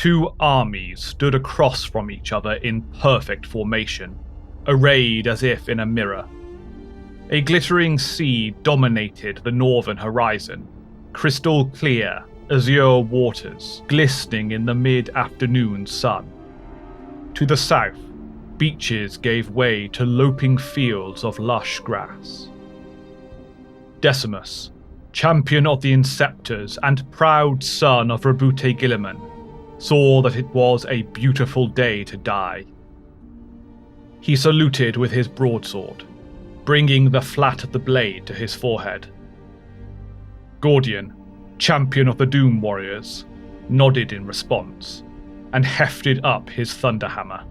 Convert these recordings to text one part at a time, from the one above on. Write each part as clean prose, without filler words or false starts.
Two armies stood across from each other in perfect formation, arrayed as if in a mirror. A glittering sea dominated the northern horizon, crystal clear, azure waters glistening in the mid-afternoon sun. To the south, beaches gave way to loping fields of lush grass. Decimus, champion of the Inceptors and proud son of Rebute Gilliman, saw that it was a beautiful day to die. He saluted with his broadsword, bringing the flat of the blade to his forehead. Gordian, champion of the Doom Warriors, nodded in response, and hefted up his thunderhammer.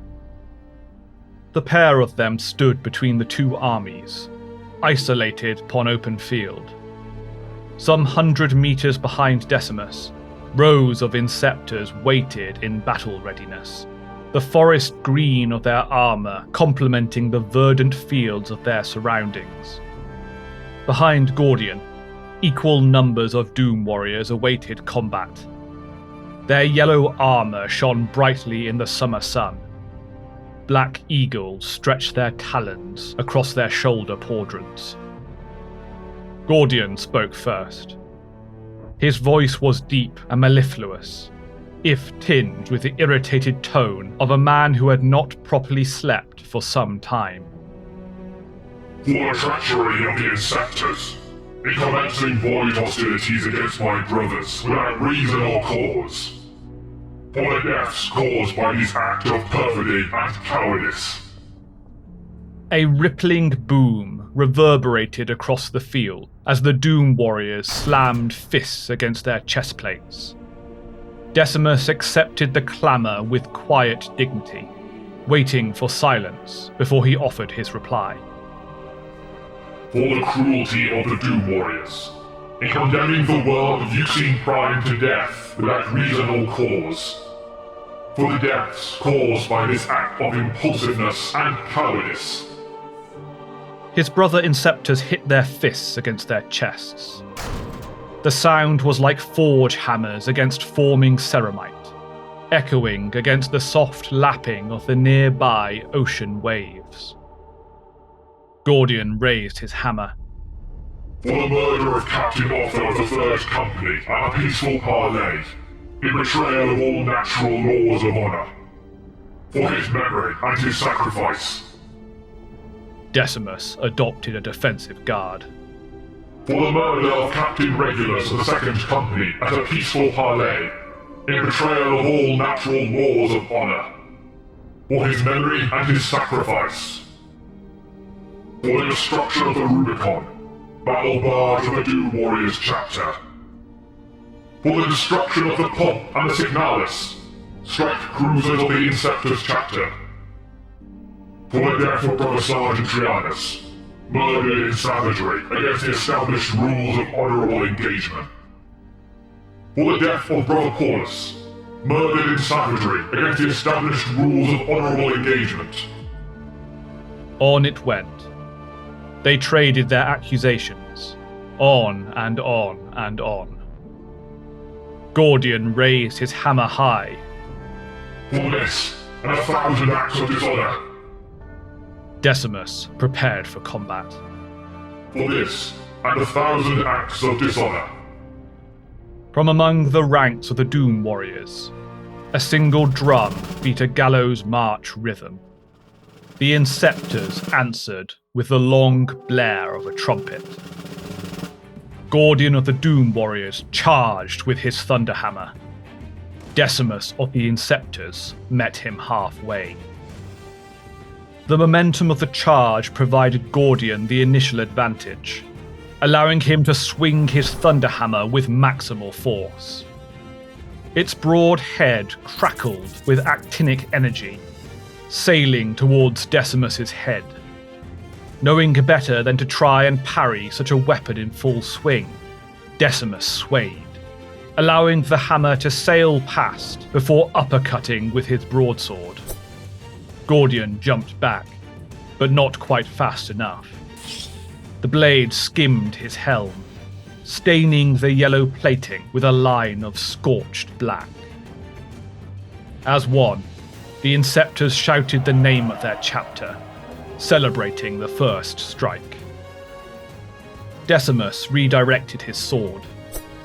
The pair of them stood between the two armies, isolated upon open field. Some 100 meters behind Decimus, rows of Inceptors waited in battle readiness, the forest green of their armor complementing the verdant fields of their surroundings. Behind Gordian, equal numbers of Doom Warriors awaited combat. Their yellow armor shone brightly in the summer sun. Black eagles stretched their talons across their shoulder pauldrons. Gordian spoke first. His voice was deep and mellifluous, if tinged with the irritated tone of a man who had not properly slept for some time. For the treachery of the Inceptors, in commencing void hostilities against my brothers without reason or cause. For the deaths caused by this act of perfidy and cowardice. A rippling boom reverberated across the field as the Doom Warriors slammed fists against their chest plates. Decimus accepted the clamour with quiet dignity, waiting for silence before he offered his reply. For the cruelty of the Doom Warriors, in condemning the world of Euxine Prime to death without reason or cause. For the deaths caused by this act of impulsiveness and cowardice. His brother Inceptors hit their fists against their chests. The sound was like forge hammers against forming ceramite, echoing against the soft lapping of the nearby ocean waves. Gordian raised his hammer. For the murder of Captain Otho of the Third Company at a peaceful parley, in betrayal of all natural laws of honour. For his memory and his sacrifice. Decimus adopted a defensive guard. For the murder of Captain Regulus of the Second Company at a peaceful parley, in betrayal of all natural laws of honour. For his memory and his sacrifice. For the destruction of the Rubicon, battle barge of the Doom Warriors chapter. For the destruction of the Pomp and the Signalis, strike cruisers of the Inceptors chapter. For the death of Brother Sergeant Trianus, murdered in savagery against the established rules of honourable engagement. For the death of Brother Paulus, murdered in savagery against the established rules of honourable engagement. On it went. They traded their accusations, on and on and on. Gordian raised his hammer high. For this, and 1,000 acts of dishonour. Decimus prepared for combat. For this, and 1,000 acts of dishonour. From among the ranks of the Doom Warriors, a single drum beat a gallows march rhythm. The Inceptors answered with the long blare of a trumpet. Gordian of the Doom Warriors charged with his thunderhammer. Decimus of the Inceptors met him halfway. The momentum of the charge provided Gordian the initial advantage, allowing him to swing his thunderhammer with maximal force. Its broad head crackled with actinic energy, sailing towards Decimus's head. Knowing better than to try and parry such a weapon in full swing, Decimus swayed, allowing the hammer to sail past before uppercutting with his broadsword. Gordian jumped back, but not quite fast enough. The blade skimmed his helm, staining the yellow plating with a line of scorched black. As one, the Inceptors shouted the name of their chapter, celebrating the first strike. Decimus redirected his sword,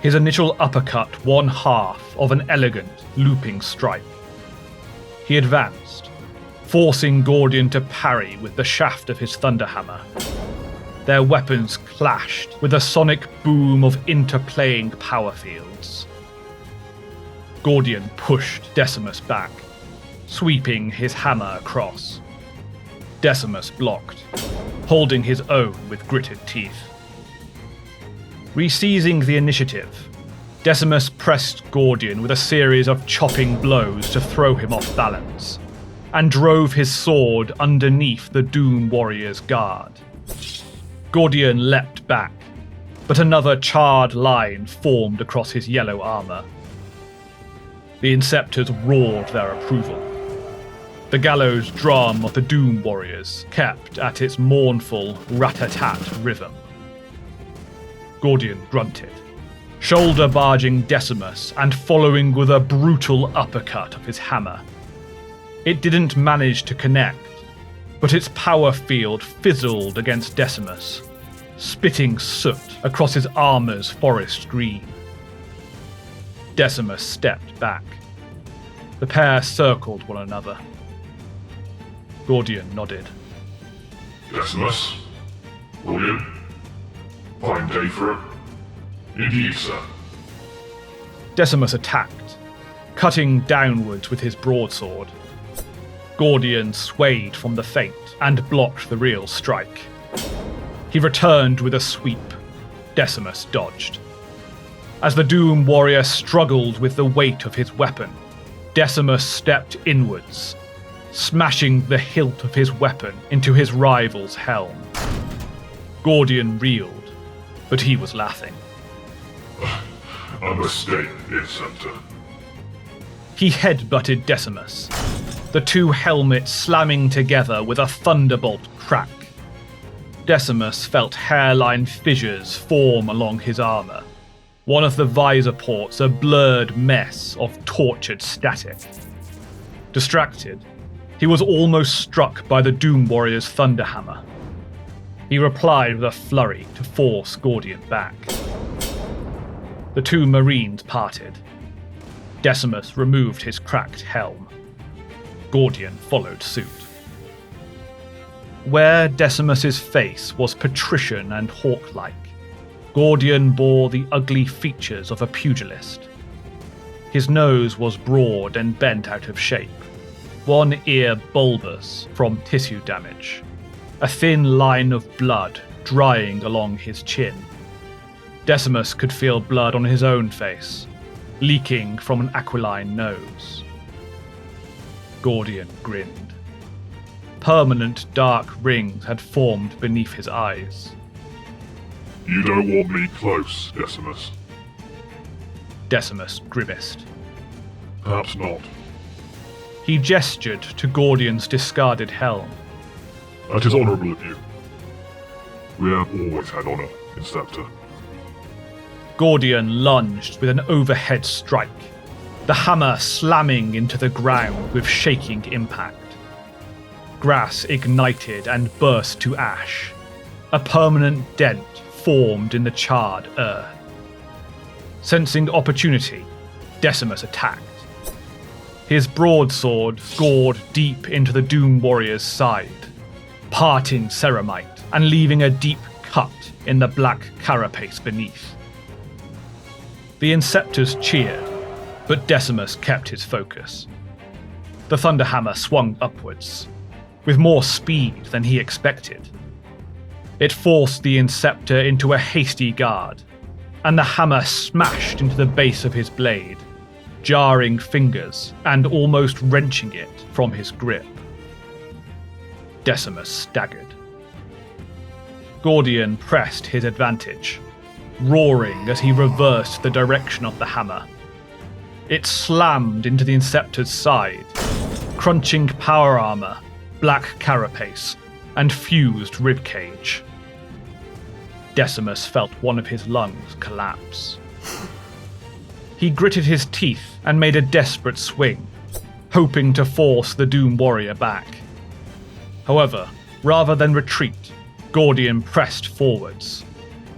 his initial uppercut one half of an elegant, looping strike. He advanced, forcing Gordian to parry with the shaft of his thunderhammer. Their weapons clashed with a sonic boom of interplaying power fields. Gordian pushed Decimus back, sweeping his hammer across. Decimus blocked, holding his own with gritted teeth. Reseizing the initiative, Decimus pressed Gordian with a series of chopping blows to throw him off balance, and drove his sword underneath the Doom Warrior's guard. Gordian leapt back, but another charred line formed across his yellow armor. The Inceptors roared their approval. The gallows drum of the Doom Warriors kept at its mournful rat-a-tat rhythm. Gordian grunted, shoulder-barging Decimus and following with a brutal uppercut of his hammer. It didn't manage to connect, but its power field fizzled against Decimus, spitting soot across his armor's forest green. Decimus stepped back. The pair circled one another. Gordian nodded. Decimus? Gordian? Fine day for it. Indeed, sir. Decimus attacked, cutting downwards with his broadsword. Gordian swayed from the feint and blocked the real strike. He returned with a sweep. Decimus dodged. As the Doom Warrior struggled with the weight of his weapon, Decimus stepped inwards, smashing the hilt of his weapon into his rival's helm. Gordian reeled, but he was laughing. A mistake, Inceptor. He headbutted Decimus, the two helmets slamming together with a thunderbolt crack. Decimus felt hairline fissures form along his armor, one of the visor ports a blurred mess of tortured static. Distracted, he was almost struck by the Doom Warrior's thunderhammer. He replied with a flurry to force Gordian back. The two Marines parted. Decimus removed his cracked helm. Gordian followed suit. Where Decimus's face was patrician and hawk-like, Gordian bore the ugly features of a pugilist. His nose was broad and bent out of shape, one ear bulbous from tissue damage, a thin line of blood drying along his chin. Decimus could feel blood on his own face, leaking from an aquiline nose. Gordian grinned. Permanent dark rings had formed beneath his eyes. You don't want me close, Decimus. Decimus grimaced. Perhaps not. He gestured to Gordian's discarded helm. That is honourable of you. We have always had honour, Inceptor. Gordian lunged with an overhead strike, the hammer slamming into the ground with shaking impact. Grass ignited and burst to ash. A permanent dent formed in the charred earth. Sensing opportunity, Decimus attacked. His broadsword gored deep into the Doom Warrior's side, parting ceramite and leaving a deep cut in the black carapace beneath. The Inceptors cheered, but Decimus kept his focus. The thunderhammer swung upwards, with more speed than he expected. It forced the Inceptor into a hasty guard, and the hammer smashed into the base of his blade, jarring fingers and almost wrenching it from his grip. Decimus staggered. Gordian pressed his advantage, roaring as he reversed the direction of the hammer. It slammed into the Inceptor's side, crunching power armor, black carapace, and fused ribcage. Decimus felt one of his lungs collapse. He gritted his teeth and made a desperate swing, hoping to force the Doom Warrior back. However, rather than retreat, Gordian pressed forwards,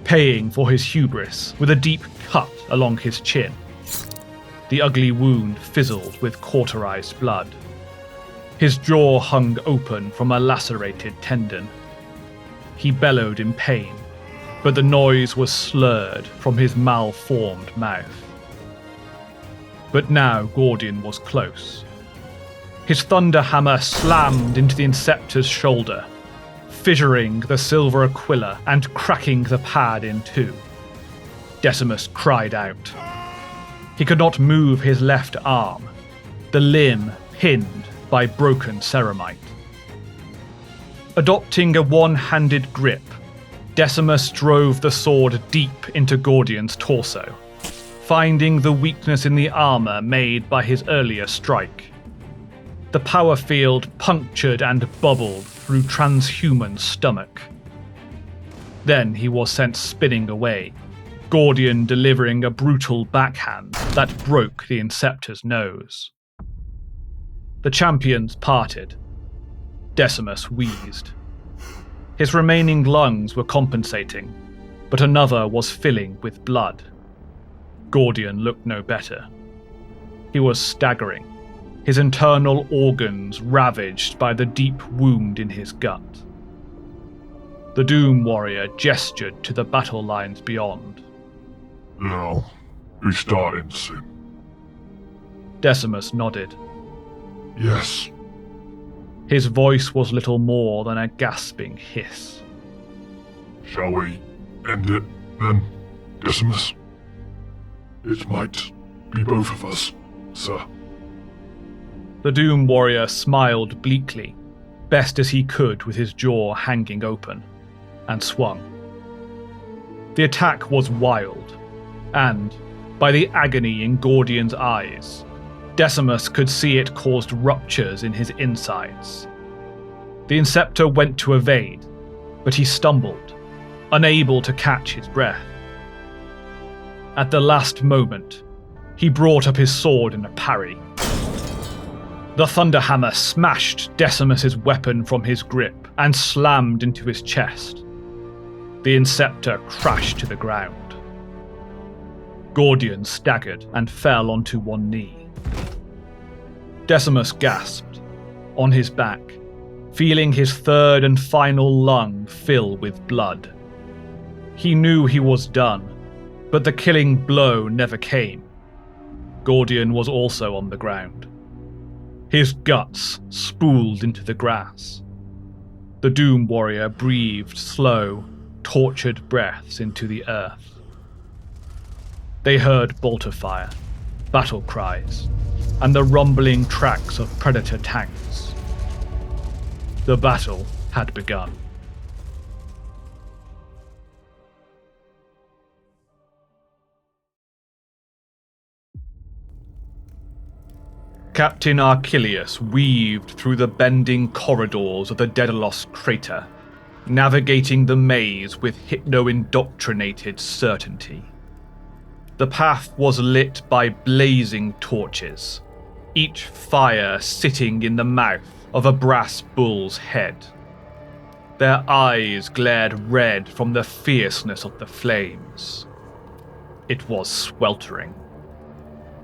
paying for his hubris with a deep cut along his chin. The ugly wound fizzled with cauterized blood. His jaw hung open from a lacerated tendon. He bellowed in pain, but the noise was slurred from his malformed mouth. But now Gordian was close. His thunder hammer slammed into the Inceptor's shoulder, fissuring the silver aquila and cracking the pad in two. Decimus cried out. He could not move his left arm, the limb pinned by broken ceramite. Adopting a one-handed grip, Decimus drove the sword deep into Gordian's torso, finding the weakness in the armor made by his earlier strike. The power field punctured and bubbled through transhuman's stomach. Then he was sent spinning away, Gordian delivering a brutal backhand that broke the Inceptor's nose. The champions parted. Decimus wheezed. His remaining lungs were compensating, but another was filling with blood. Gordian looked no better. He was staggering, his internal organs ravaged by the deep wound in his gut. The Doom Warrior gestured to the battle lines beyond. Now, we're starting soon. Decimus nodded. Yes. His voice was little more than a gasping hiss. Shall we end it, then, Decimus? It might be both of us, sir. The Doom Warrior smiled bleakly, best as he could with his jaw hanging open, and swung. The attack was wild, and, by the agony in Gordian's eyes, Decimus could see it caused ruptures in his insides. The Inceptor went to evade, but he stumbled, unable to catch his breath. At the last moment, he brought up his sword in a parry. The Thunderhammer smashed Decimus's weapon from his grip and slammed into his chest. The Inceptor crashed to the ground. Gordian staggered and fell onto one knee. Decimus gasped, on his back, feeling his third and final lung fill with blood. He knew he was done, but the killing blow never came. Gordian was also on the ground. His guts spooled into the grass. The Doom Warrior breathed slow, tortured breaths into the earth. They heard bolter fire, battle cries, and the rumbling tracks of Predator tanks. The battle had begun. Captain Archelius weaved through the bending corridors of the Daedalus crater, navigating the maze with hypno-indoctrinated certainty. The path was lit by blazing torches, each fire sitting in the mouth of a brass bull's head. Their eyes glared red from the fierceness of the flames. It was sweltering.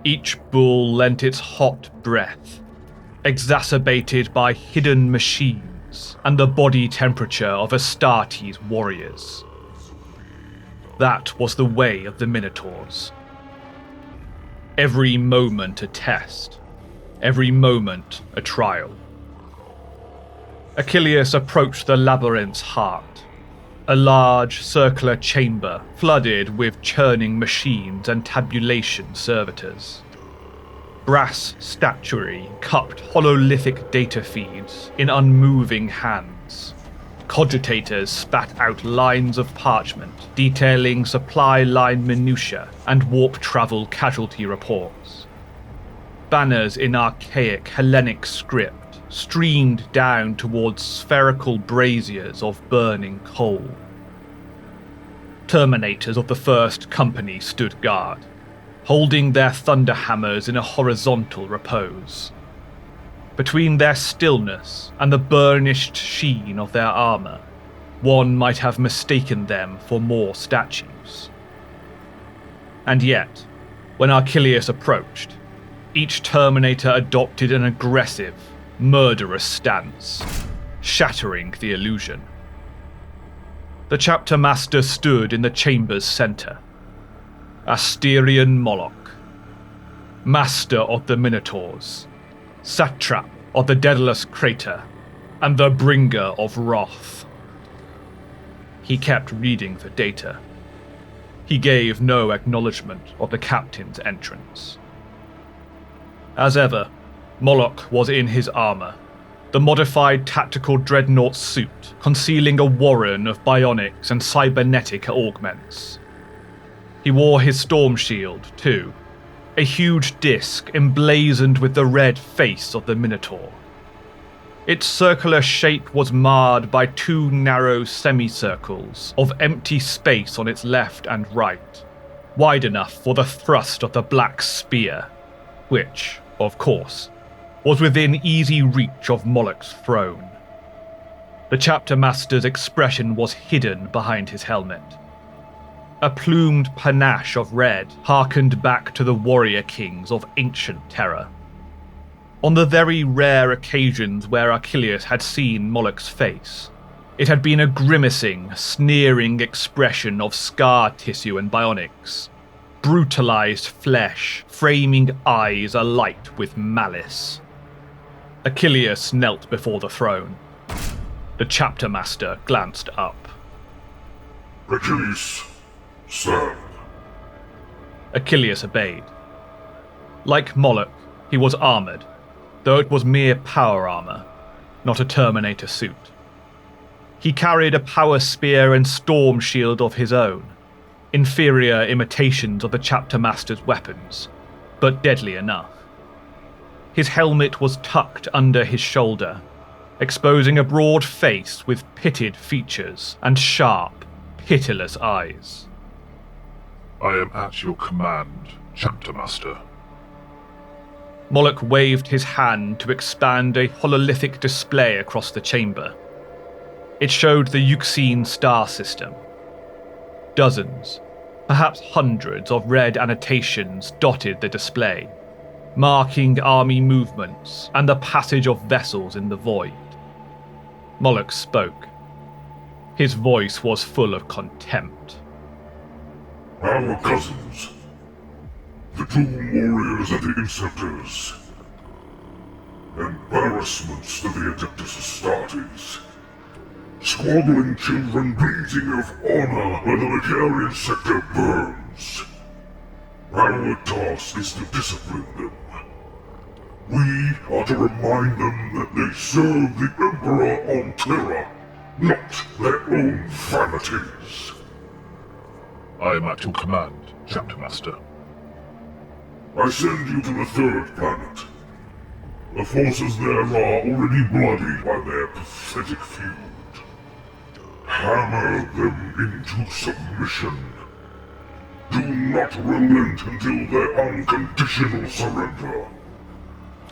Each bull lent its hot breath, exacerbated by hidden machines and the body temperature of Astartes warriors. That was the way of the Minotaurs. Every moment a test, every moment a trial. Achilles approached the labyrinth's heart, a large circular chamber flooded with churning machines and tabulation servitors. Brass statuary cupped hololithic data feeds in unmoving hands. Cogitators spat out lines of parchment detailing supply line minutiae and warp travel casualty reports. Banners in archaic Hellenic script streamed down towards spherical braziers of burning coal. Terminators of the First Company stood guard, holding their thunderhammers in a horizontal repose. Between their stillness and the burnished sheen of their armor, one might have mistaken them for more statues. And yet, when Achilles approached, each Terminator adopted an aggressive, murderous stance, shattering the illusion. The chapter master stood in the chamber's center. Asterian Moloch, master of the Minotaurs, satrap of the Daedalus crater, and the bringer of wrath. He kept reading the data. He gave no acknowledgement of the captain's entrance. As ever, Moloch was in his armor, the modified tactical dreadnought suit concealing a warren of bionics and cybernetic augments. He wore his storm shield, too, a huge disc emblazoned with the red face of the Minotaur. Its circular shape was marred by two narrow semicircles of empty space on its left and right, wide enough for the thrust of the black spear, which, of course, was within easy reach of Moloch's throne. The chapter master's expression was hidden behind his helmet. A plumed panache of red harkened back to the warrior kings of ancient Terra. On the very rare occasions where Achilles had seen Moloch's face, it had been a grimacing, sneering expression of scar tissue and bionics, brutalized flesh, framing eyes alight with malice. Achilles knelt before the throne. The chapter master glanced up. Achilles, stand. Achilles obeyed. Like Moloch, he was armored, though it was mere power armor, not a Terminator suit. He carried a power spear and storm shield of his own, inferior imitations of the chapter master's weapons, but deadly enough. His helmet was tucked under his shoulder, exposing a broad face with pitted features and sharp, pitiless eyes. I am at your command, chapter master. Moloch waved his hand to expand a hololithic display across the chamber. It showed the Euxine star system. Dozens, perhaps hundreds of red annotations dotted the display, marking army movements and the passage of vessels in the void. Moloch spoke. His voice was full of contempt. Our cousins, the Doom Warriors and the Inceptors, embarrassments to the Adeptus Astartes, squabbling children bleeding of honor where the Vicarian sector burns. Our task is to discipline them. We are to remind them that they serve the Emperor on Terra, not their own vanities. I am at your command, chapter master. I send you to the third planet. The forces there are already bloodied by their pathetic feud. Hammer them into submission. Do not relent until their unconditional surrender.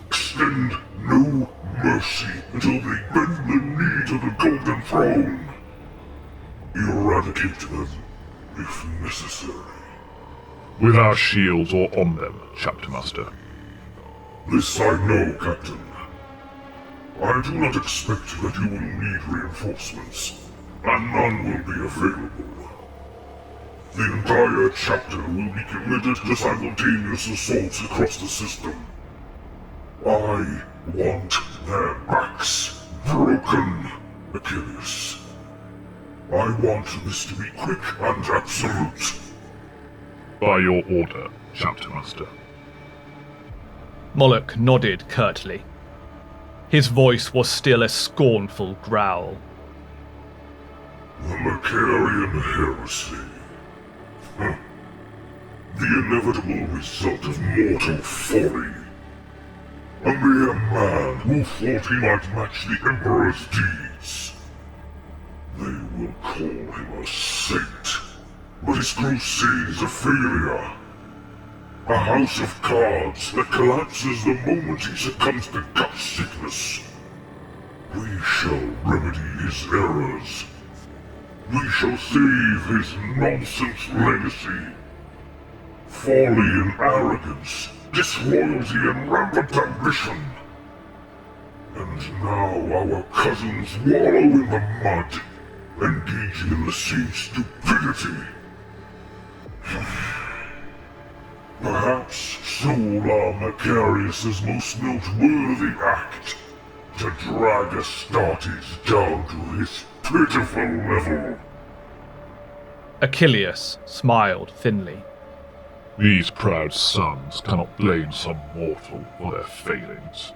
Extend no mercy until they bend the knee to the Golden Throne. Eradicate them, if necessary. With our shields or on them, chapter master. This I know, Captain. I do not expect that you will need reinforcements, and none will be available. The entire chapter will be committed to simultaneous assaults across the system. I want their backs broken, Achilles. I want this to be quick and absolute. By your order, chapter master. Moloch nodded curtly. His voice was still a scornful growl. The Macarian heresy. The inevitable result of mortal folly. A mere man who thought he might match the Emperor's deeds. They will call him a saint, but his crusade is a failure. A house of cards that collapses the moment he succumbs to gut sickness. We shall remedy his errors. We shall save his nonsense legacy. Folly and arrogance, disloyalty and rampant ambition. And now our cousins wallow in the mud, engaging in the same stupidity. Perhaps Solar Macarius' most noteworthy act, to drag Astartes down to his pitiful level. Achilles smiled thinly. These proud sons cannot blame some mortal for their failings.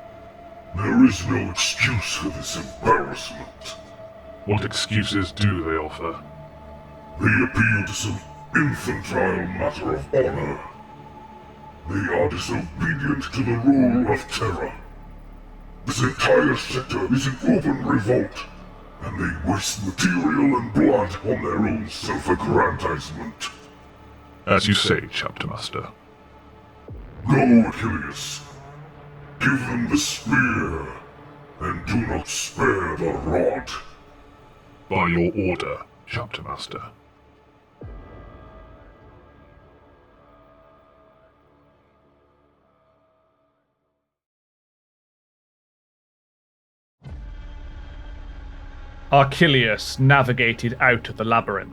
There is no excuse for this embarrassment. What excuses do they offer? They appeal to some infantile matter of honor. They are disobedient to the rule of Terra. This entire sector is in open revolt, and they waste material and blood on their own self-aggrandizement. As you say, Chapter Master. Go, Achilles. Give them the spear, and do not spare the rod. By your order, Chapter Master. Achilles navigated out of the labyrinth,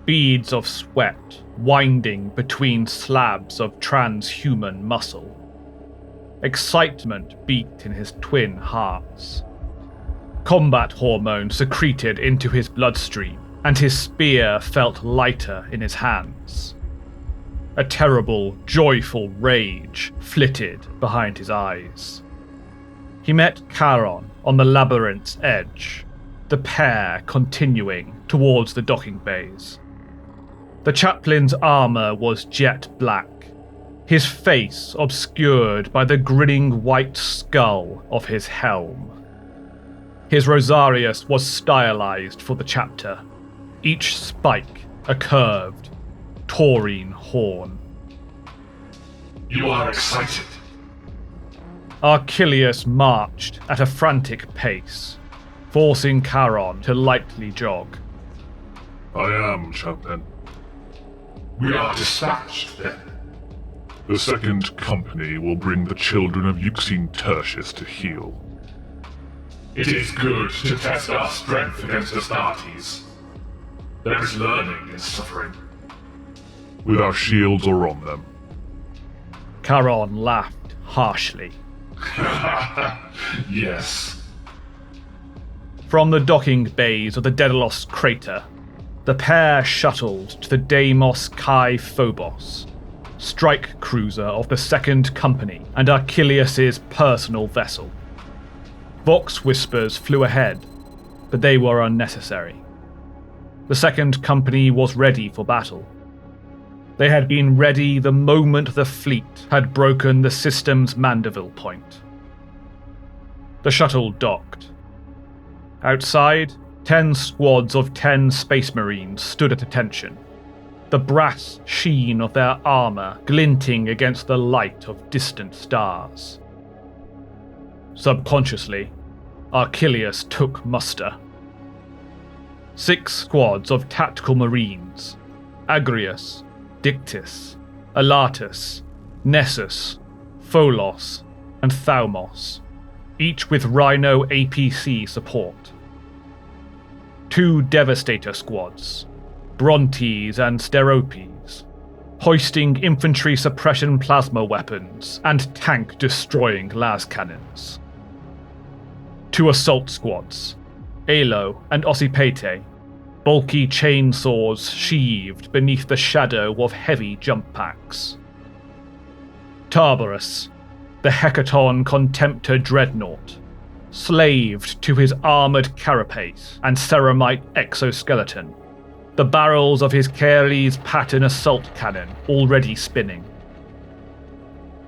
beads of sweat winding between slabs of transhuman muscle. Excitement beat in his twin hearts. Combat hormone secreted into his bloodstream, and his spear felt lighter in his hands. A terrible, joyful rage flitted behind his eyes. He met Charon on the labyrinth's edge, the pair continuing towards the docking bays. The chaplain's armor was jet black, his face obscured by the grinning white skull of his helm. His rosarius was stylized for the chapter, each spike a curved, taurine horn. You are excited. Achilles marched at a frantic pace, forcing Charon to lightly jog. I am, Champion. We are dispatched, then. The second company will bring the children of Euxine Tertius to heel. It is good to test our strength against Astartes. There is learning in suffering. With our shields or on them. Charon laughed harshly. Yes. From the docking bays of the Daedalus crater, the pair shuttled to the Deimos Kai Phobos, strike cruiser of the Second Company and Achilles' personal vessel. Vox whispers flew ahead, but they were unnecessary. The Second Company was ready for battle. They had been ready the moment the fleet had broken the system's Mandeville point. The shuttle docked. Outside, 10 squads of 10 Space Marines stood at attention, the brass sheen of their armor glinting against the light of distant stars. Subconsciously, Achilles took muster. 6 squads of tactical marines, Agrius, Dictys, Elatus, Nessus, Pholos, and Thaumos, each with Rhino APC support. 2 Devastator squads, Brontes and Steropes, hoisting infantry suppression plasma weapons and tank-destroying las cannons. 2 assault squads, Alo and Ossipete, bulky chainsaws sheathed beneath the shadow of heavy jump packs. Tarbarus, the Hecaton Contemptor dreadnought, slaved to his armoured carapace and ceramite exoskeleton, the barrels of his Cares pattern assault cannon already spinning.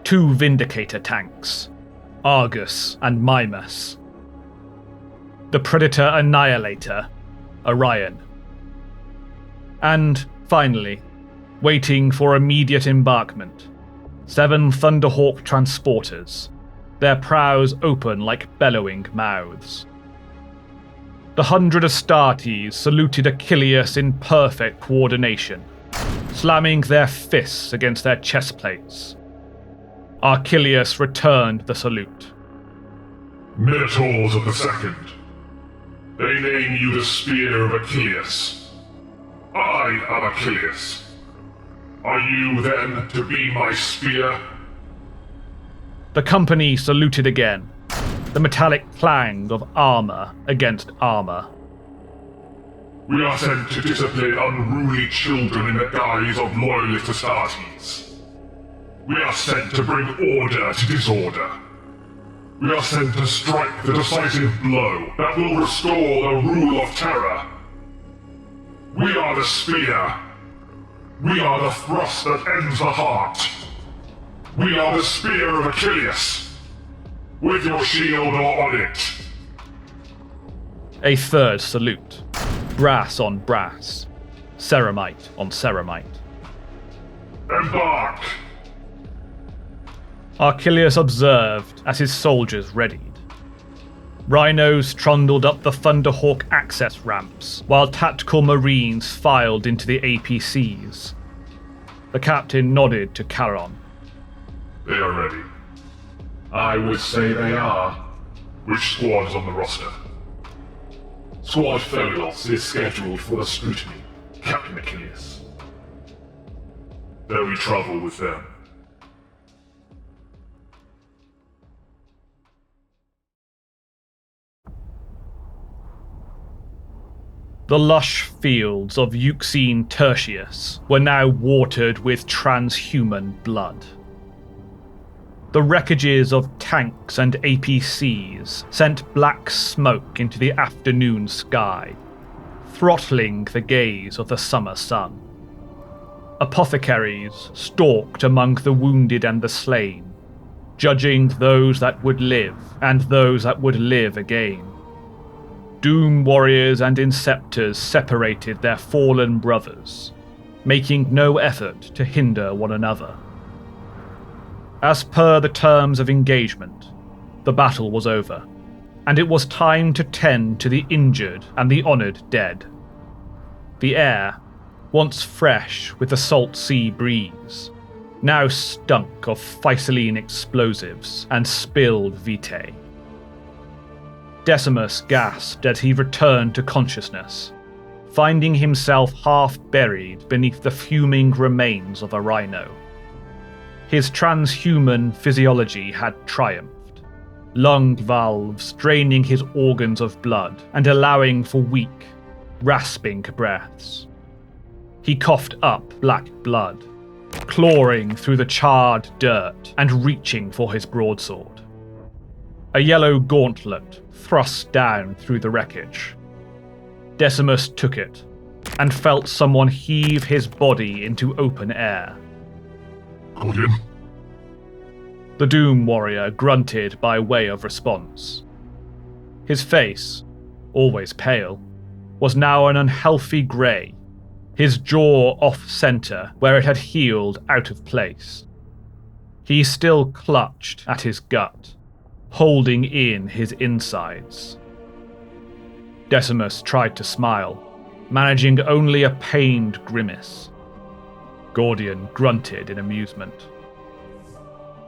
2 Vindicator tanks, Argus and Mimas. The Predator Annihilator, Orion. And, finally, waiting for immediate embarkment, 7 Thunderhawk transporters, their prows open like bellowing mouths. The 100 Astartes saluted Achilles in perfect coordination, slamming their fists against their chest plates. Achilles returned the salute. Minotaurs of the Second, they name you the Spear of Achilles. I am Achilles. Are you, then, to be my spear? The company saluted again, the metallic clang of armor against armor. We are sent to discipline unruly children in the guise of loyalist Astartes. We are sent to bring order to disorder. We are sent to strike the decisive blow that will restore the rule of Terra. We are the spear. We are the thrust that ends the heart. We are the Spear of Achilles. With your shield or on it. A third salute. Brass on brass. Ceramite on ceramite. Embark! Achilles observed as his soldiers readied. Rhinos trundled up the Thunderhawk access ramps, while tactical marines filed into the APCs. The captain nodded to Charon. They are ready. I would say they are. Which squad is on the roster? Squad Photos is scheduled for the scrutiny, Captain Achilles. Then we travel with them. The lush fields of Euxine Tertius were now watered with transhuman blood. The wreckages of tanks and APCs sent black smoke into the afternoon sky, throttling the gaze of the summer sun. Apothecaries stalked among the wounded and the slain, judging those that would live and those that would live again. Doom warriors and inceptors separated their fallen brothers, making no effort to hinder one another. As per the terms of engagement, the battle was over, and it was time to tend to the injured and the honoured dead. The air, once fresh with the salt sea breeze, now stunk of physaline explosives and spilled vitae. Decimus gasped as he returned to consciousness, finding himself half buried beneath the fuming remains of a rhino. His transhuman physiology had triumphed, lung valves draining his organs of blood and allowing for weak, rasping breaths. He coughed up black blood, clawing through the charred dirt and reaching for his broadsword. A yellow gauntlet thrust down through the wreckage. Decimus took it, and felt someone heave his body into open air. Guardian? The Doom Warrior grunted by way of response. His face, always pale, was now an unhealthy grey, his jaw off-centre where it had healed out of place. He still clutched at his gut, holding in his insides. Decimus tried to smile, managing only a pained grimace. Gordian grunted in amusement.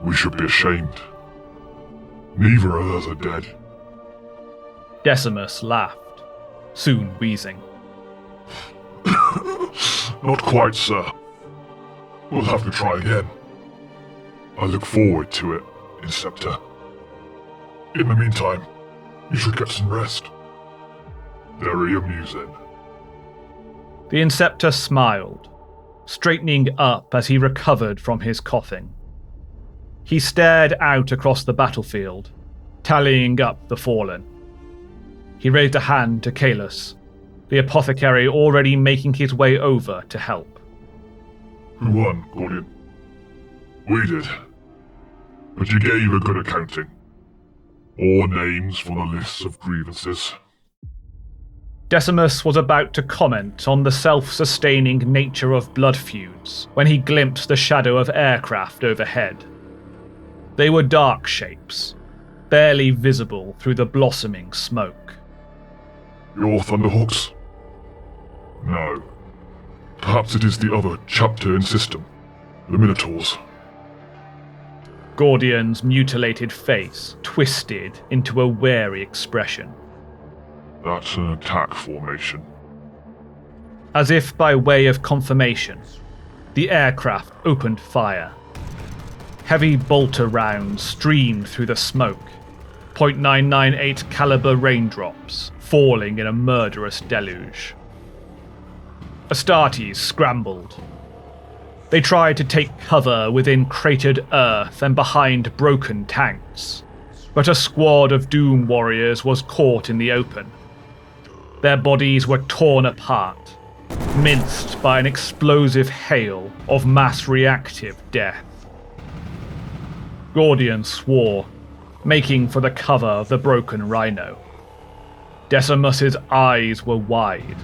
We should be ashamed. Neither of us are dead. Decimus laughed, soon wheezing. Not quite, sir. We'll have to try again. I look forward to it, Inceptor. In the meantime, you should get some rest. Very amusing. The Inceptor smiled, straightening up as he recovered from his coughing. He stared out across the battlefield, tallying up the fallen. He raised a hand to Kalos, the apothecary already making his way over to help. Who won, Gordian? We did. But you gave a good accounting. All names for the lists of grievances. Decimus was about to comment on the self-sustaining nature of blood feuds when he glimpsed the shadow of aircraft overhead. They were dark shapes, barely visible through the blossoming smoke. Your Thunderhawks? No. Perhaps it is the other chapter in system. The Minotaurs. Gordian's mutilated face twisted into a wary expression. That's an attack formation. As if by way of confirmation, the aircraft opened fire. Heavy bolter rounds streamed through the smoke, .998 caliber raindrops falling in a murderous deluge. Astartes scrambled. They tried to take cover within cratered earth and behind broken tanks, but a squad of Doom warriors was caught in the open. Their bodies were torn apart, minced by an explosive hail of mass-reactive death. Gordian swore, making for the cover of the broken rhino. Decimus's eyes were wide,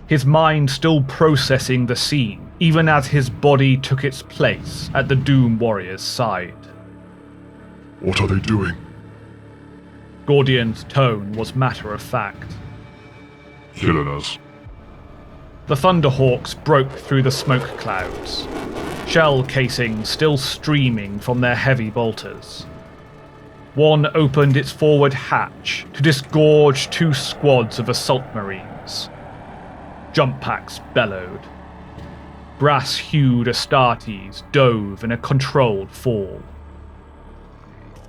his mind still processing the scene, even as his body took its place at the Doom warrior's side. What are they doing? Gordian's tone was matter-of-fact. Killing us. The Thunderhawks broke through the smoke clouds, shell casings still streaming from their heavy bolters. One opened its forward hatch to disgorge 2 squads of assault marines. Jump packs bellowed. Brass-hued Astartes dove in a controlled fall.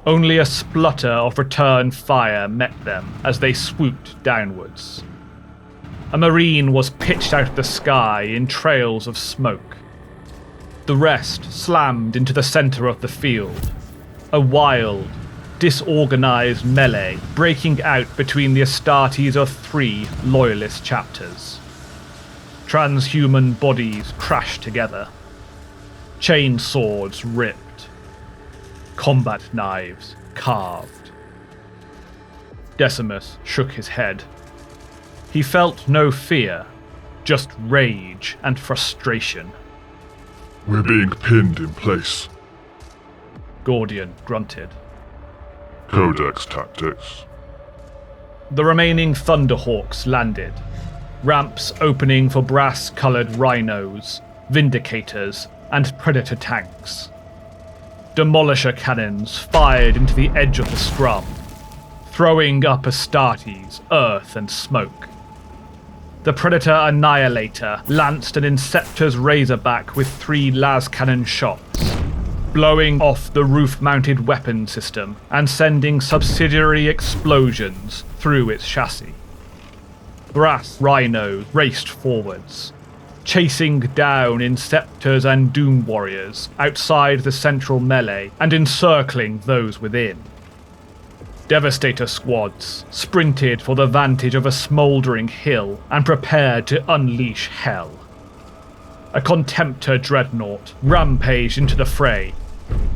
Only a splutter of return fire met them as they swooped downwards. A marine was pitched out of the sky in trails of smoke. The rest slammed into the center of the field, a wild, disorganized melee breaking out between the Astartes of 3 loyalist chapters. Transhuman bodies crashed together. Chain swords ripped. Combat knives carved. Decimus shook his head. He felt no fear, just rage and frustration. We're being pinned in place. Gordian grunted. Codex tactics. The remaining Thunderhawks landed, ramps opening for brass-coloured rhinos, vindicators, and predator tanks. Demolisher cannons fired into the edge of the scrum, throwing up Astartes, earth, and smoke. The Predator Annihilator lanced an Inceptor's Razorback with 3 las cannon shots, blowing off the roof-mounted weapon system and sending subsidiary explosions through its chassis. Brass Rhinos raced forwards, chasing down Inceptors and Doom Warriors outside the central melee and encircling those within. Devastator squads sprinted for the vantage of a smouldering hill and prepared to unleash hell. A Contemptor dreadnought rampaged into the fray,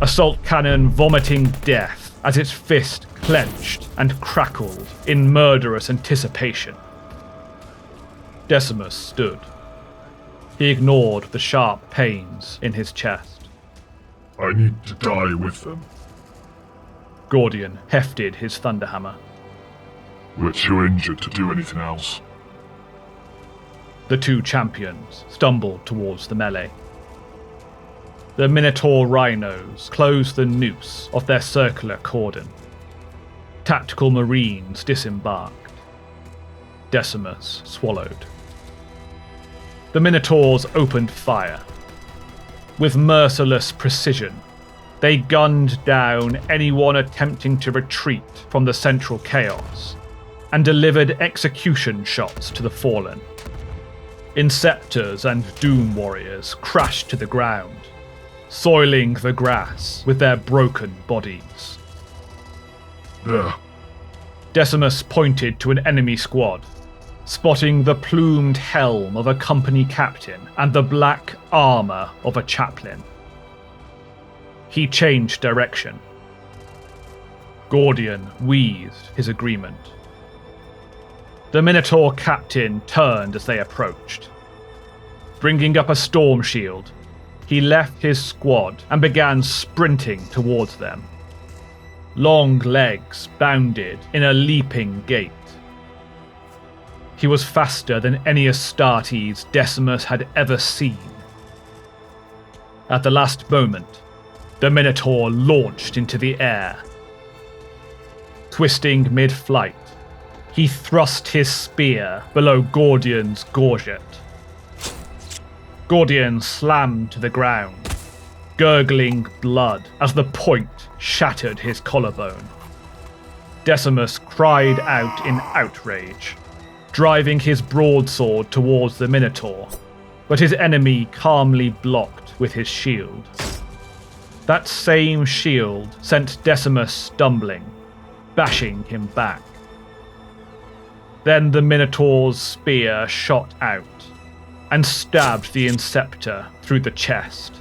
assault cannon vomiting death as its fist clenched and crackled in murderous anticipation. Decimus stood. He ignored the sharp pains in his chest. I need to die with them. Gordian hefted his thunderhammer. We're too injured to do anything else. The 2 champions stumbled towards the melee. The Minotaur rhinos closed the noose of their circular cordon. Tactical marines disembarked. Decimus swallowed. The Minotaurs opened fire. With merciless precision, they gunned down anyone attempting to retreat from the central chaos, and delivered execution shots to the fallen. Inceptors and Doom Warriors crashed to the ground, soiling the grass with their broken bodies. There. Decimus pointed to an enemy squad, spotting the plumed helm of a company captain and the black armor of a chaplain. He changed direction. Gordian wheezed his agreement. The Minotaur captain turned as they approached. Bringing up a storm shield, he left his squad and began sprinting towards them. Long legs bounded in a leaping gait. He was faster than any Astartes Decimus had ever seen. At the last moment, the Minotaur launched into the air. Twisting mid-flight, he thrust his spear below Gordian's gorget. Gordian slammed to the ground, gurgling blood as the point shattered his collarbone. Decimus cried out in outrage, driving his broadsword towards the Minotaur, but his enemy calmly blocked with his shield. That same shield sent Decimus stumbling, bashing him back. Then the Minotaur's spear shot out and stabbed the Inceptor through the chest.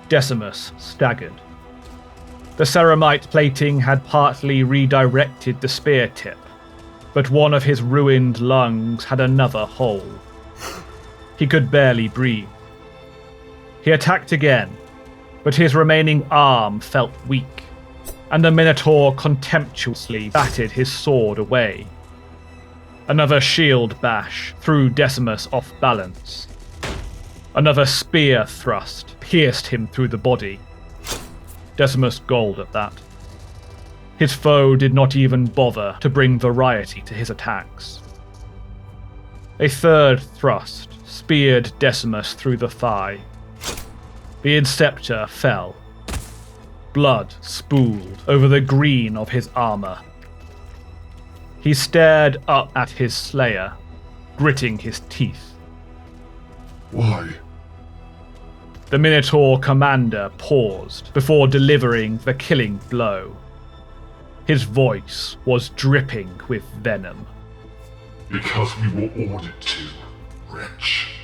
Decimus staggered. The ceramite plating had partly redirected the spear tip, but one of his ruined lungs had another hole. He could barely breathe. He attacked again, but his remaining arm felt weak, and the Minotaur contemptuously batted his sword away. Another shield bash threw Decimus off balance. Another spear thrust pierced him through the body. Decimus gulped at that. His foe did not even bother to bring variety to his attacks. A third thrust speared Decimus through the thigh. The Inceptor fell. Blood spooled over the green of his armor. He stared up at his slayer, gritting his teeth. Why? The Minotaur commander paused before delivering the killing blow. His voice was dripping with venom. Because we were ordered to, wretch.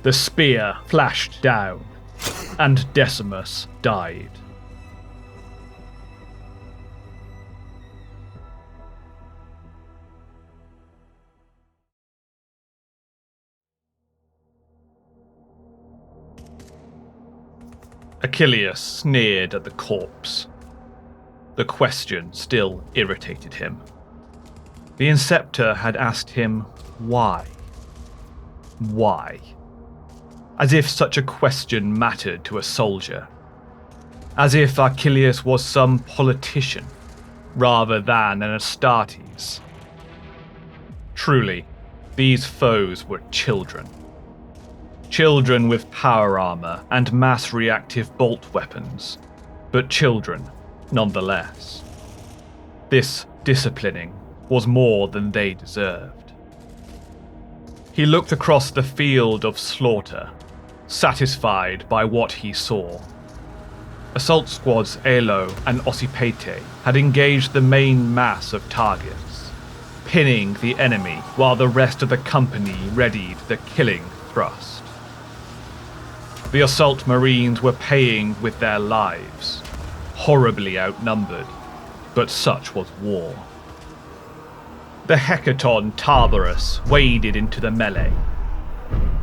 The spear flashed down, and Decimus died. Achilles sneered at the corpse. The question still irritated him. The Inceptor had asked him why. Why? As if such a question mattered to a soldier. As if Achilles was some politician, rather than an Astartes. Truly, these foes were children. Children with power armor and mass-reactive bolt weapons, but children nonetheless. This disciplining was more than they deserved. He looked across the field of slaughter, satisfied by what he saw. Assault squads Elo and Ossipete had engaged the main mass of targets, pinning the enemy while the rest of the company readied the killing thrust. The assault marines were paying with their lives, horribly outnumbered, but such was war. The Hecaton Tarbarus waded into the melee.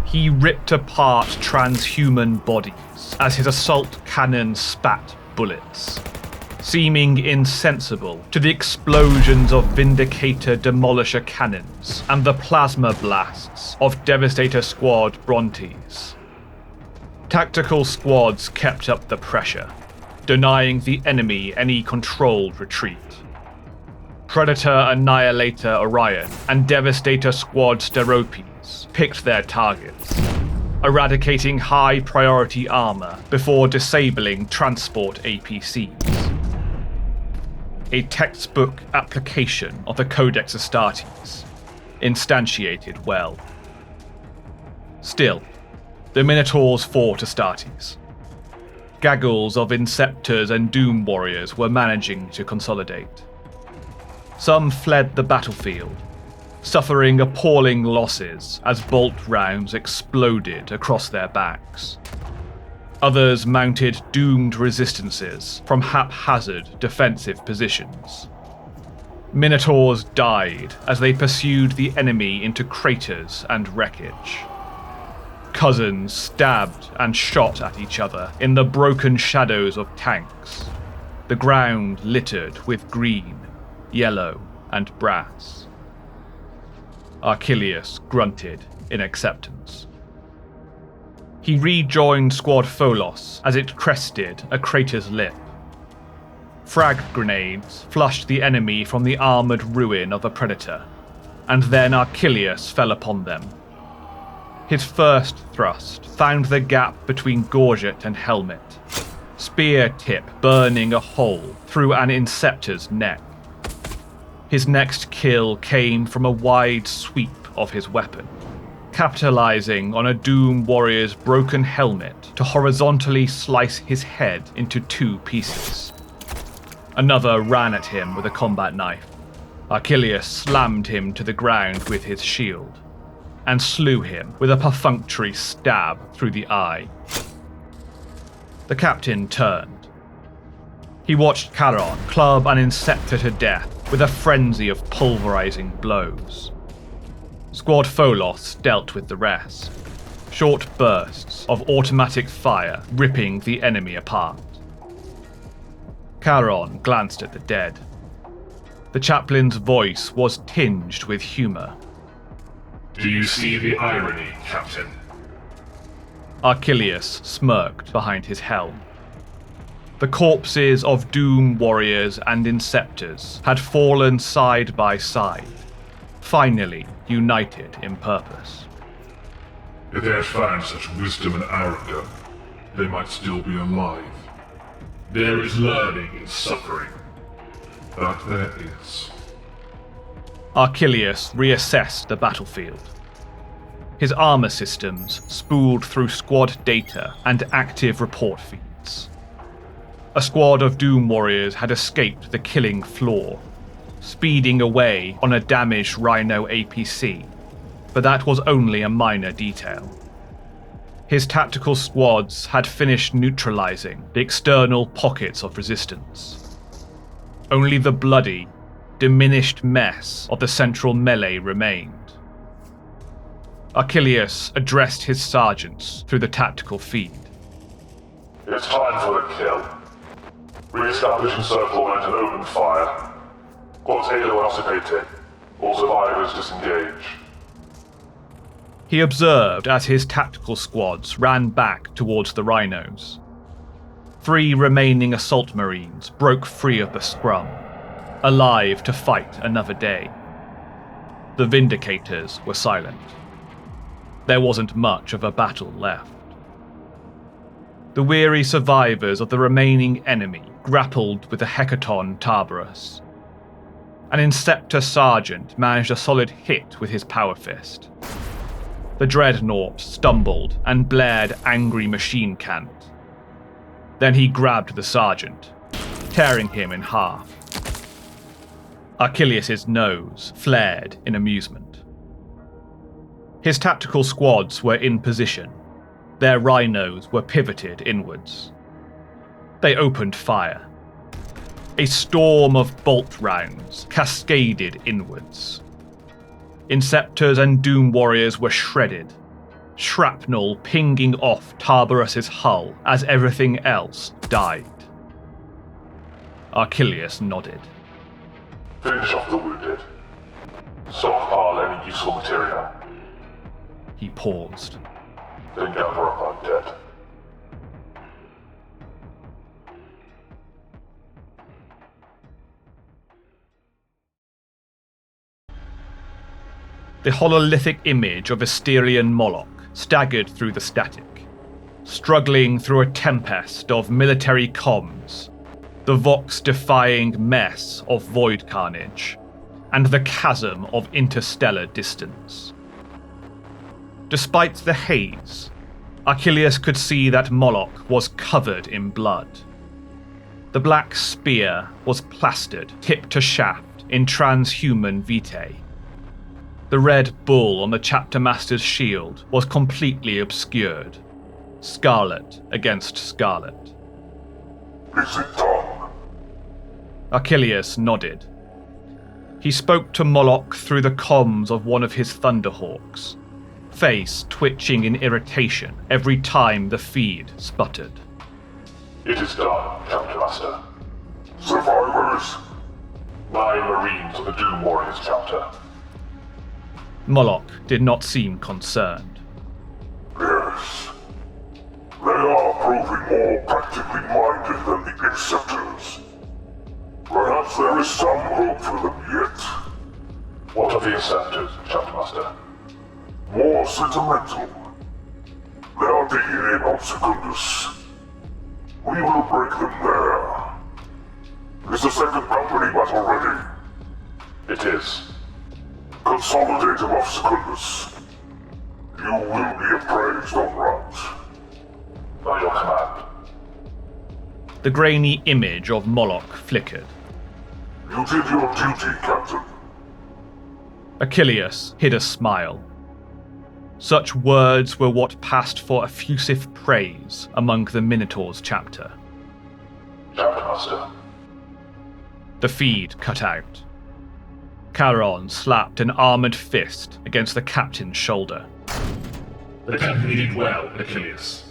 He ripped apart transhuman bodies as his assault cannon spat bullets, seeming insensible to the explosions of Vindicator Demolisher cannons and the plasma blasts of Devastator Squad Brontes. Tactical squads kept up the pressure, denying the enemy any controlled retreat. Predator Annihilator Orion and Devastator Squad Steropes picked their targets, eradicating high-priority armor before disabling transport APCs. A textbook application of the Codex Astartes, instantiated well. Still, the Minotaurs fought Astartes. Gaggles of Inceptors and Doom Warriors were managing to consolidate. Some fled the battlefield, suffering appalling losses as bolt rounds exploded across their backs. Others mounted doomed resistances from haphazard defensive positions. Minotaurs died as they pursued the enemy into craters and wreckage. Cousins stabbed and shot at each other in the broken shadows of tanks, the ground littered with green, yellow, and brass. Achilles grunted in acceptance. He rejoined Squad Pholos as it crested a crater's lip. Frag grenades flushed the enemy from the armoured ruin of a predator, and then Achilles fell upon them. His first thrust found the gap between gorget and helmet, spear tip burning a hole through an Inceptor's neck. His next kill came from a wide sweep of his weapon, capitalizing on a Doom Warrior's broken helmet to horizontally slice his head into 2 pieces. Another ran at him with a combat knife. Achilles slammed him to the ground with his shield, and slew him with a perfunctory stab through the eye. The captain turned. He watched Charon club an Inceptor to death with a frenzy of pulverizing blows. Squad Pholos dealt with the rest, short bursts of automatic fire ripping the enemy apart. Charon glanced at the dead. The chaplain's voice was tinged with humour. Do you see the irony, Captain? Achilles smirked behind his helm. The corpses of Doom Warriors and Inceptors had fallen side by side, finally united in purpose. If they had found such wisdom an hour ago, they might still be alive. There is learning in suffering. That there is. Achilles reassessed the battlefield. His armor systems spooled through squad data and active report feeds. A squad of Doom Warriors had escaped the killing floor, speeding away on a damaged Rhino APC, but that was only a minor detail. His tactical squads had finished neutralizing the external pockets of resistance. Only the bloody, diminished mess of the central melee remained. Achilles addressed his sergeants through the tactical feed. It's time for the kill. Re-establish encirclement and open fire. Corteo Astartes. All survivors disengage. He observed as his tactical squads ran back towards the rhinos. 3 remaining assault marines broke free of the scrum, alive to fight another day. The Vindicators were silent. There wasn't much of a battle left. The weary survivors of the remaining enemy grappled with the Hecaton Tarbarus. An Inceptor sergeant managed a solid hit with his power fist. The dreadnought stumbled and blared angry machine cant. Then he grabbed the sergeant, tearing him in half. Achilles' nose flared in amusement. His tactical squads were in position. Their rhinos were pivoted inwards. They opened fire. A storm of bolt rounds cascaded inwards. Inceptors and Doom Warriors were shredded, shrapnel pinging off Tarbarus's hull as everything else died. Achilles nodded. Finish off the wounded. Stockpile any useful material. He paused. Then gather up our dead. The hololithic image of Asterian Moloch staggered through the static, struggling through a tempest of military comms, the Vox-defying mess of void carnage, and the chasm of interstellar distance. Despite the haze, Achilles could see that Moloch was covered in blood. The black spear was plastered, tip to shaft, in transhuman vitae. The red bull on the chapter master's shield was completely obscured, scarlet against scarlet. Is it done? Achilles nodded. He spoke to Moloch through the comms of one of his Thunderhawks, face twitching in irritation every time the feed sputtered. It is done, Chapter Master. Survivors! 9 Marines of the Doom Warriors chapter. Moloch did not seem concerned. Yes. They are proving more practically minded than the Inceptors. Perhaps there is some hope for them yet. What are the Inceptors, Chapter Master? More sentimental. They are digging in on Secundus. We will break them there. Is the second company battle ready? It is. Consolidate them off Secundus. You will be appraised en route. By your command. The grainy image of Moloch flickered. You did your duty, Captain. Achilles hid a smile. Such words were what passed for effusive praise among the Minotaurs chapter. Chapter Master. The feed cut out. Charon slapped an armored fist against the captain's shoulder. The company did well, Achilles.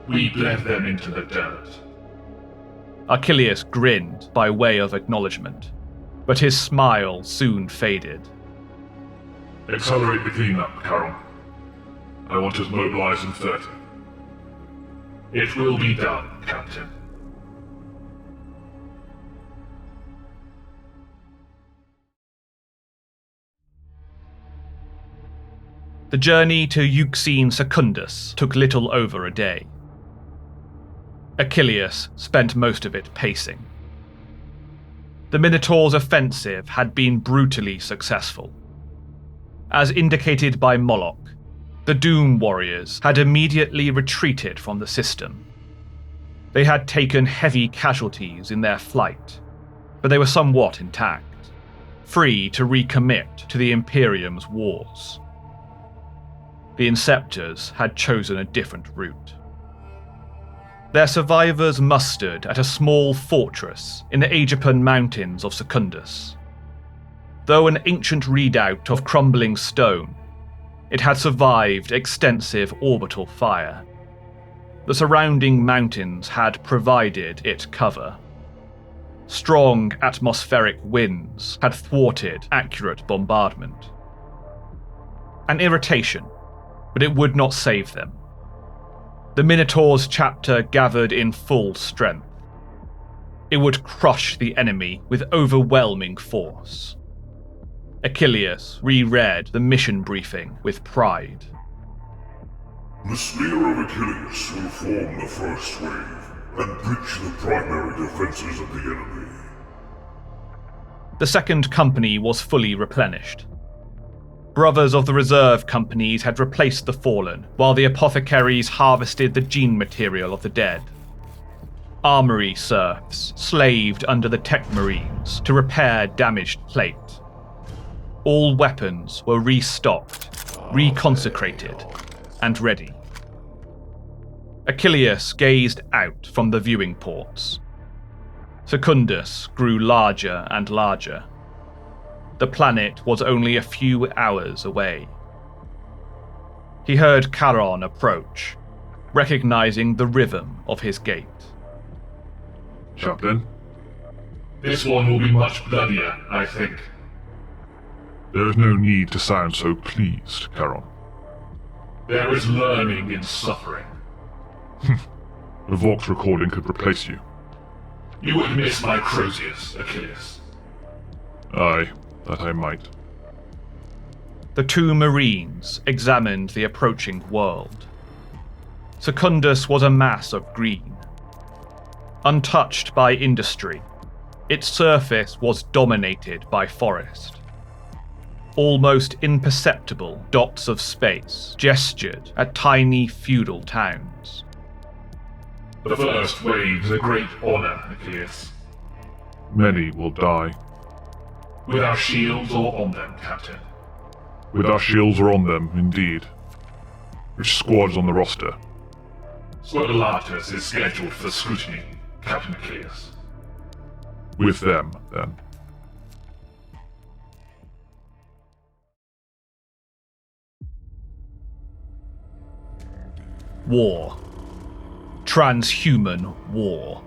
We bled them into the dirt. Achilles grinned by way of acknowledgement, but his smile soon faded. Accelerate the cleanup, Charon. I want us mobilized in 30. It will be done, Captain. The journey to Euxine Secundus took little over a day. Achilles spent most of it pacing. The Minotaurs' offensive had been brutally successful. As indicated by Moloch, the Doom Warriors had immediately retreated from the system. They had taken heavy casualties in their flight, but they were somewhat intact, free to recommit to the Imperium's wars. The Inceptors had chosen a different route. Their survivors mustered at a small fortress in the Aegipan mountains of Secundus. Though an ancient redoubt of crumbling stone, it had survived extensive orbital fire. The surrounding mountains had provided it cover. Strong atmospheric winds had thwarted accurate bombardment. An irritation, but it would not save them. The Minotaurs chapter gathered in full strength. It would crush the enemy with overwhelming force. Achilles reread the mission briefing with pride. The Spear of Achilles will form the first wave and breach the primary defenses of the enemy. The second company was fully replenished. Brothers of the reserve companies had replaced the fallen, while the apothecaries harvested the gene material of the dead. Armory serfs slaved under the tech marines to repair damaged plate. All weapons were restocked, reconsecrated, and ready. Achilles gazed out from the viewing ports. Secundus grew larger and larger. The planet was only a few hours away. He heard Charon approach, recognizing the rhythm of his gait. Chaplain? This one will be much bloodier, I think. There is no need to sound so pleased, Charon. There is learning in suffering. The Vox recording could replace you. You would miss my Crozius, Achilles. Aye, that I might. The two marines examined the approaching world. Secundus was a mass of green. Untouched by industry, its surface was dominated by forest. Almost imperceptible dots of space gestured at tiny feudal towns. The first wave is a great honor, Achilles. Many will die. With our shields or on them, Captain? With our shields or on them, indeed. Which squad's on the roster? Squadolatus is scheduled for scrutiny, Captain Achilles. With them, then. War. Transhuman war.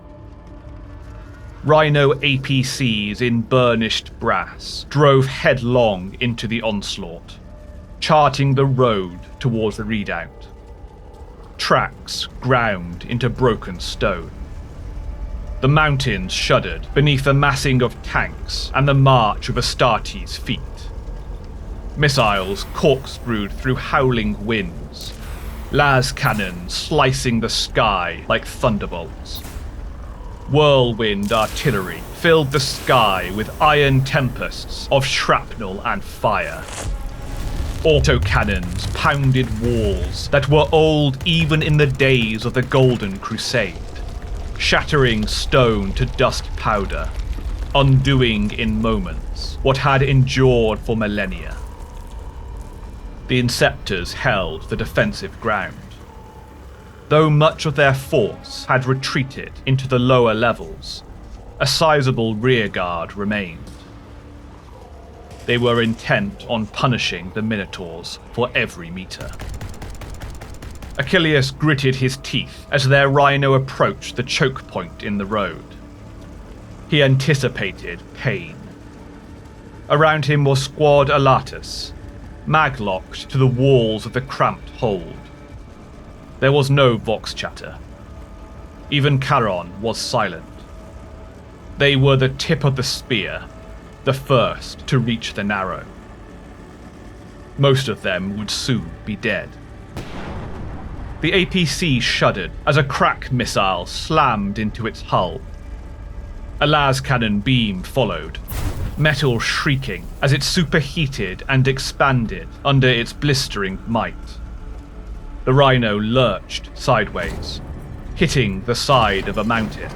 Rhino APCs in burnished brass drove headlong into the onslaught, charting the road towards the redoubt. Tracks ground into broken stone. The mountains shuddered beneath the massing of tanks and the march of Astartes' feet. Missiles corkscrewed through howling winds, las cannons slicing the sky like thunderbolts. Whirlwind artillery filled the sky with iron tempests of shrapnel and fire. Autocannons pounded walls that were old even in the days of the Golden Crusade, shattering stone to dust powder, undoing in moments what had endured for millennia. The Inceptors held the defensive ground. Though much of their force had retreated into the lower levels, a sizable rearguard remained. They were intent on punishing the Minotaurs for every meter. Achilles gritted his teeth as their rhino approached the choke point in the road. He anticipated pain. Around him was Squad Astartes, maglocked to the walls of the cramped hold. There was no vox chatter. Even Charon was silent. They were the tip of the spear, the first to reach the narrow. Most of them would soon be dead. The APC shuddered as a crack missile slammed into its hull. A las cannon beam followed, metal shrieking as it superheated and expanded under its blistering might. The rhino lurched sideways, hitting the side of a mountain.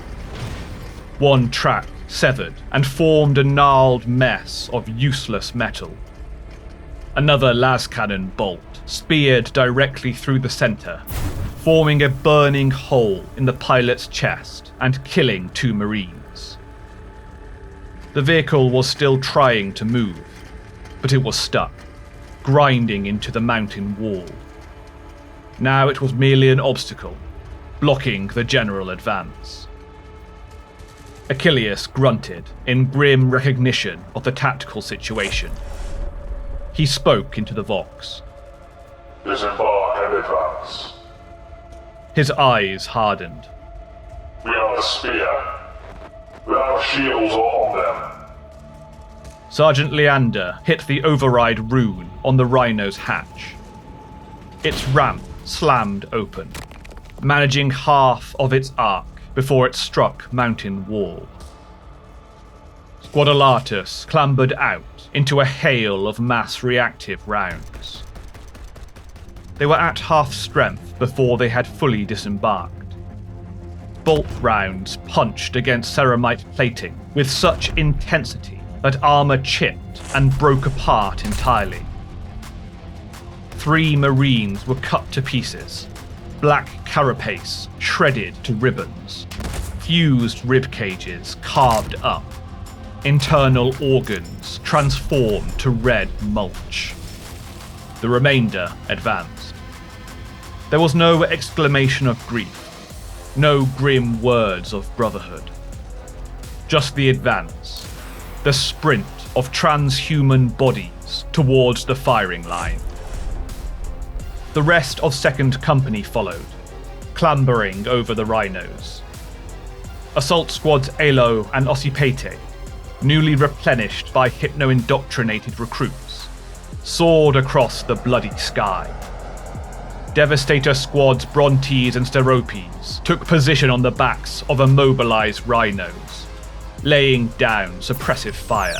One track severed and formed a gnarled mess of useless metal. Another las cannon bolt speared directly through the center, forming a burning hole in the pilot's chest and killing 2 Marines. The vehicle was still trying to move, but it was stuck, grinding into the mountain wall. Now it was merely an obstacle, blocking the general advance. Achilles grunted in grim recognition of the tactical situation. He spoke into the vox. Disembark and advance. His eyes hardened. We are the spear. Our shields are on them. Sergeant Leander hit the override rune on the rhino's hatch. Its ramp slammed open, managing half of its arc before it struck mountain wall. Squad Astartes clambered out into a hail of mass reactive rounds. They were at half strength before they had fully disembarked. Bolt rounds punched against ceramite plating with such intensity that armor chipped and broke apart entirely. 3 Marines were cut to pieces, black carapace shredded to ribbons, fused rib cages carved up, internal organs transformed to red mulch. The remainder advanced. There was no exclamation of grief, no grim words of brotherhood. Just the advance, the sprint of transhuman bodies towards the firing line. The rest of 2nd Company followed, clambering over the rhinos. Assault Squads Alo and Ossipete, newly replenished by hypno-indoctrinated recruits, soared across the bloody sky. Devastator Squads Brontes and Steropes took position on the backs of immobilized rhinos, laying down suppressive fire.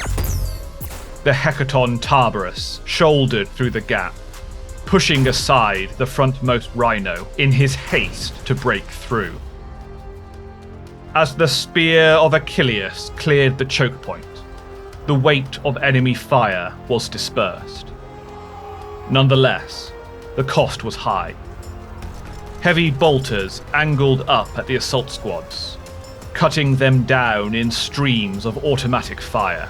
The Hecaton Tarbarus shouldered through the gap, pushing aside the frontmost rhino in his haste to break through. As the spear of Achilles cleared the choke point, the weight of enemy fire was dispersed. Nonetheless, the cost was high. Heavy bolters angled up at the assault squads, cutting them down in streams of automatic fire.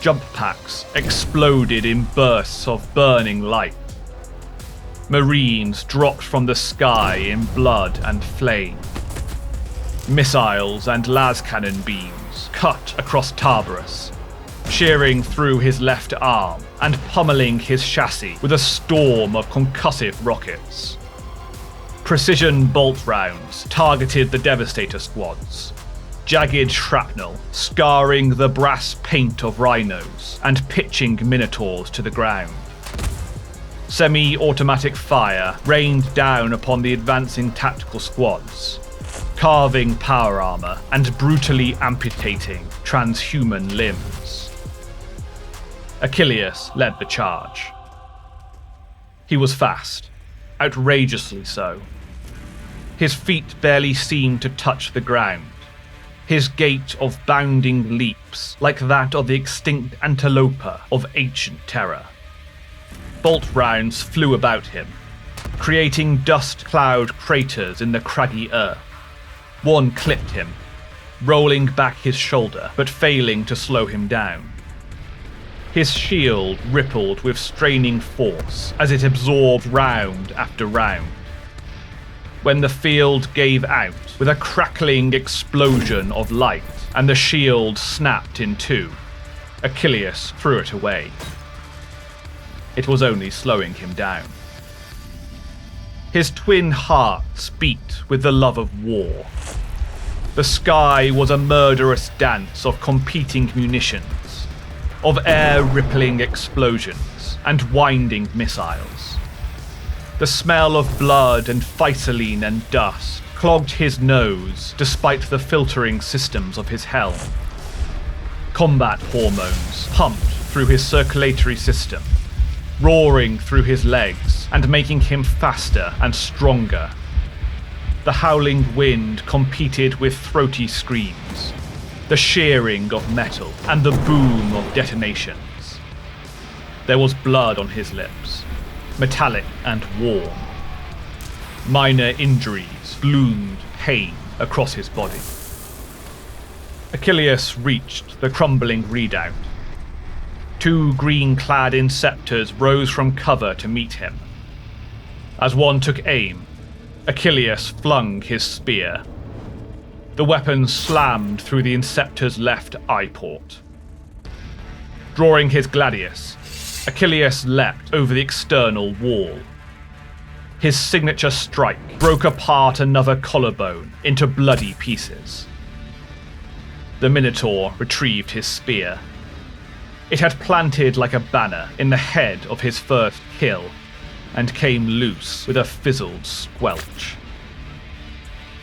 Jump packs exploded in bursts of burning light. Marines dropped from the sky in blood and flame. Missiles and las cannon beams cut across Tarbarus, shearing through his left arm and pummeling his chassis with a storm of concussive rockets. Precision bolt rounds targeted the Devastator squads, jagged shrapnel scarring the brass paint of rhinos and pitching Minotaurs to the ground. Semi-automatic fire rained down upon the advancing tactical squads, carving power armor and brutally amputating transhuman limbs. Achilles led the charge. He was fast, outrageously so. His feet barely seemed to touch the ground, his gait of bounding leaps like that of the extinct antilopa of ancient Terra. Bolt rounds flew about him, creating dust cloud craters in the craggy earth. One clipped him, rolling back his shoulder but failing to slow him down. His shield rippled with straining force as it absorbed round after round. When the field gave out with a crackling explosion of light and the shield snapped in two, Achilles threw it away. It was only slowing him down. His twin hearts beat with the love of war. The sky was a murderous dance of competing munitions, of air-rippling explosions and winding missiles. The smell of blood and physaline and dust clogged his nose despite the filtering systems of his helm. Combat hormones pumped through his circulatory system, roaring through his legs and making him faster and stronger. The howling wind competed with throaty screams, the shearing of metal and the boom of detonations. There was blood on his lips, metallic and warm. Minor injuries bloomed pain across his body. Achilles reached the crumbling redoubt. Two green-clad inceptors rose from cover to meet him. As one took aim, Achilles flung his spear. The weapon slammed through the inceptor's left eye port. Drawing his gladius, Achilles leapt over the external wall. His signature strike broke apart another collarbone into bloody pieces. The Minotaur retrieved his spear. It had planted like a banner in the head of his first kill, and came loose with a fizzled squelch.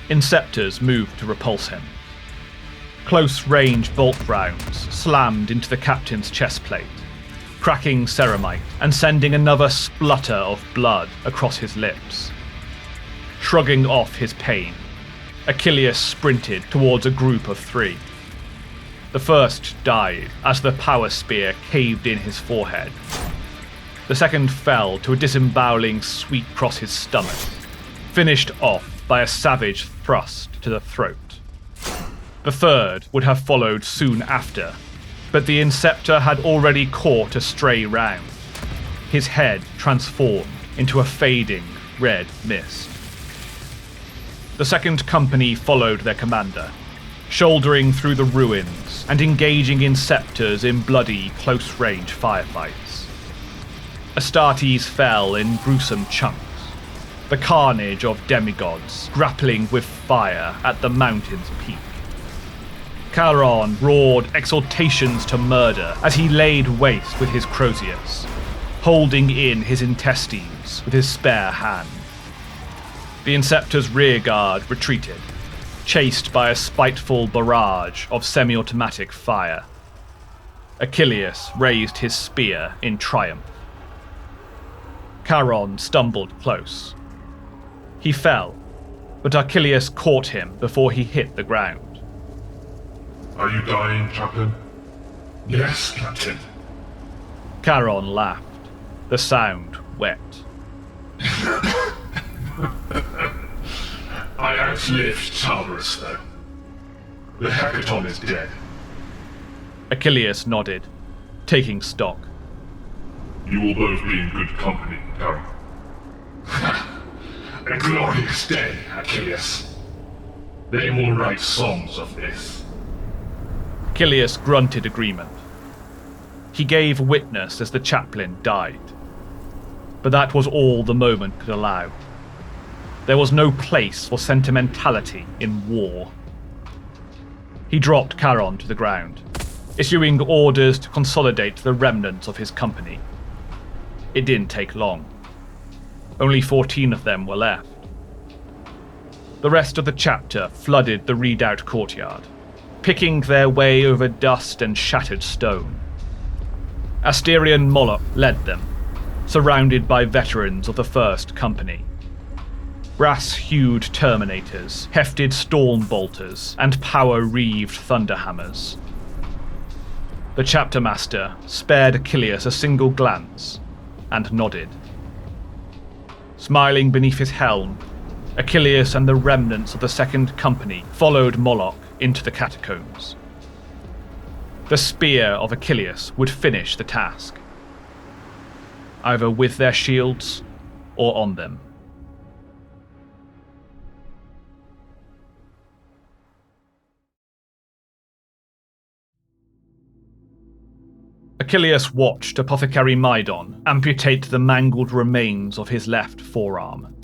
Inceptors moved to repulse him. Close-range bolt rounds slammed into the captain's chestplate, cracking ceramite and sending another splutter of blood across his lips. Shrugging off his pain, Achilles sprinted towards a group of three. The first died as the power spear caved in his forehead. The second fell to a disemboweling sweep across his stomach, finished off by a savage thrust to the throat. The third would have followed soon after, but the Inceptor had already caught a stray round, his head transformed into a fading red mist. The second company followed their commander, shouldering through the ruins and engaging Inceptors in bloody close-range firefights. Astartes fell in gruesome chunks, the carnage of demigods grappling with fire at the mountain's peak. Charon roared exhortations to murder as he laid waste with his Crozius, holding in his intestines with his spare hand. The Inceptor's rearguard retreated, chased by a spiteful barrage of semi-automatic fire. Achilles raised his spear in triumph. Charon stumbled close. He fell, but Achilles caught him before he hit the ground. Are you dying, Chaplain? Yes, Captain. Charon laughed, the sound wet. I outlived Tarbarus, though. The Hecaton is dead. Achilles nodded, taking stock. You will both be in good company, Terra. a glorious day, Achilles. They will write songs of this. Achilles grunted agreement. He gave witness as the chaplain died. But that was all the moment could allow. There was no place for sentimentality in war. He dropped Charon to the ground, issuing orders to consolidate the remnants of his company. It didn't take long. Only 14 of them were left. The rest of the chapter flooded the redoubt courtyard, picking their way over dust and shattered stone. Asterian Moloch led them, surrounded by veterans of the First Company. Brass-hued Terminators, hefted Storm Bolters, and power-reaved Thunderhammers. The chapter master spared Achilles a single glance and nodded. Smiling beneath his helm, Achilles and the remnants of the Second Company followed Moloch into the catacombs. The spear of Achilles would finish the task, either with their shields or on them. Achilles watched Apothecary Mydon amputate the mangled remains of his left forearm,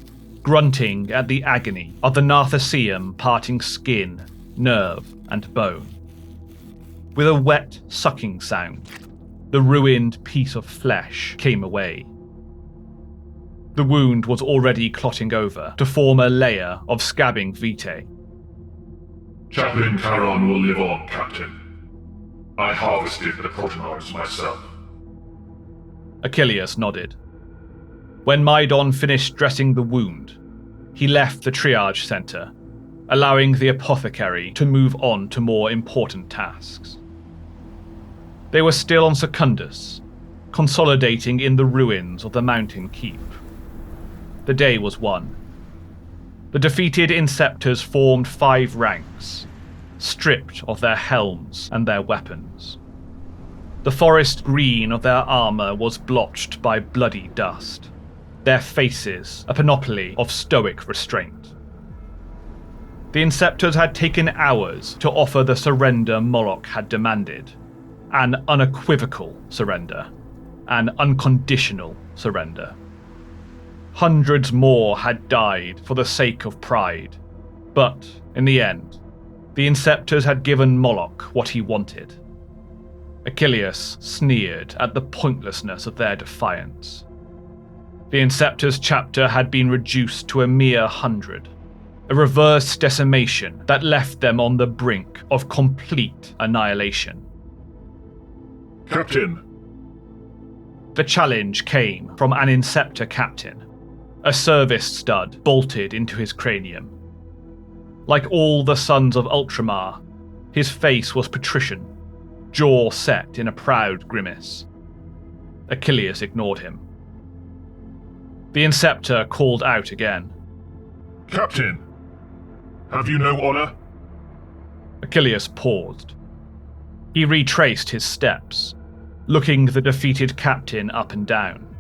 grunting at the agony of the Narthecium parting skin, nerve, and bone. With a wet, sucking sound, the ruined piece of flesh came away. The wound was already clotting over to form a layer of scabbing vitae. Chaplain Charon will live on, Captain. I harvested the protenoids myself. Achilles nodded. When Mydon finished dressing the wound, he left the triage center, allowing the apothecary to move on to more important tasks. They were still on Secundus, consolidating in the ruins of the mountain keep. The day was won. The defeated Inceptors formed 5 ranks, stripped of their helms and their weapons. The forest green of their armor was blotched by bloody dust, their faces a panoply of stoic restraint. The Inceptors had taken hours to offer the surrender Moloch had demanded, an unequivocal surrender, an unconditional surrender. Hundreds more had died for the sake of pride, but in the end, the Inceptors had given Moloch what he wanted. Achilles sneered at the pointlessness of their defiance. The Inceptors chapter had been reduced to a mere 100, a reverse decimation that left them on the brink of complete annihilation. Captain! The challenge came from an Inceptor captain, a service stud bolted into his cranium. Like all the sons of Ultramar, his face was patrician, jaw set in a proud grimace. Achilles ignored him. The Inceptor called out again. Captain! Have you no honor? Achilles paused. He retraced his steps, looking the defeated captain up and down.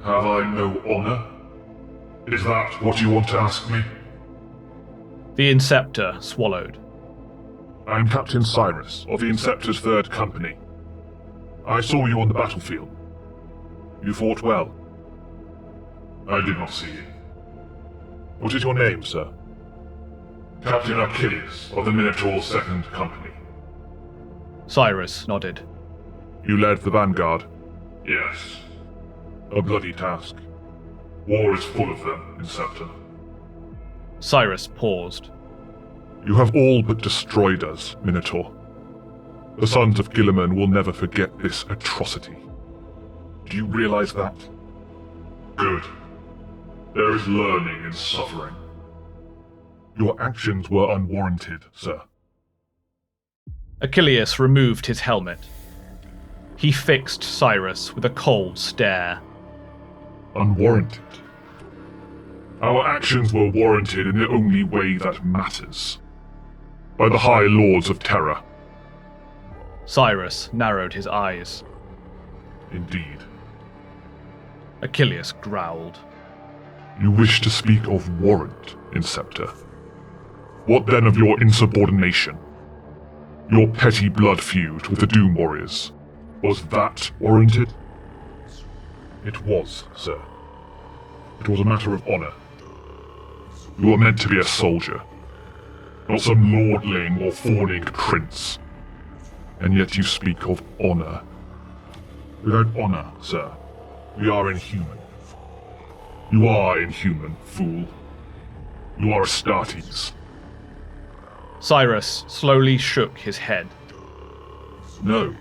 Have I no honor? Is that what you want to ask me? The Inceptor swallowed. I am Captain Cyrus of the Inceptor's Third Company. I saw you on the battlefield. You fought well. I did not see you. What is your name, sir? Captain Achilles of the Minotaurs' Second Company. Cyrus nodded. You led the vanguard? Yes. A bloody task. War is full of them, Inceptor. Cyrus paused. You have all but destroyed us, Minotaur. The sons of Guilliman will never forget this atrocity. Do you realize that? Good. There is learning in suffering. Your actions were unwarranted, sir. Achilles removed his helmet. He fixed Cyrus with a cold stare. Unwarranted? Our actions were warranted in the only way that matters. By the High Lords of Terra. Cyrus narrowed his eyes. Indeed. Achilles growled. You wish to speak of warrant, Inceptor? What then of your insubordination? Your petty blood feud with the Doom Warriors? Was that warranted? It was, sir. It was a matter of honor. You are meant to be a soldier, not some lordling or fawning prince. And yet you speak of honor. Without honor, sir, we are inhuman. You are inhuman, fool. You are Astartes. Cyrus slowly shook his head. No,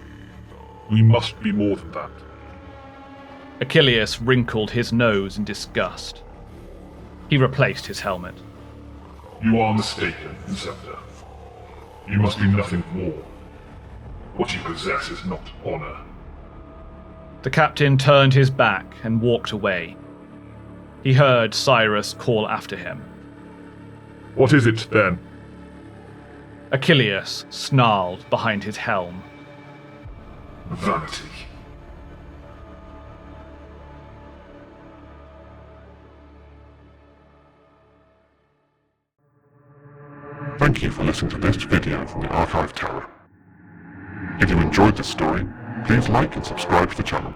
we must be more than that. Achilles wrinkled his nose in disgust. He replaced his helmet. You are mistaken, Inceptor. You must be nothing more. What you possess is not honor. The captain turned his back and walked away. He heard Cyrus call after him. What is it, then? Achilles snarled behind his helm. Vanity. Thank you for listening to this video from the Archive Terra. If you enjoyed this story, please like and subscribe to the channel.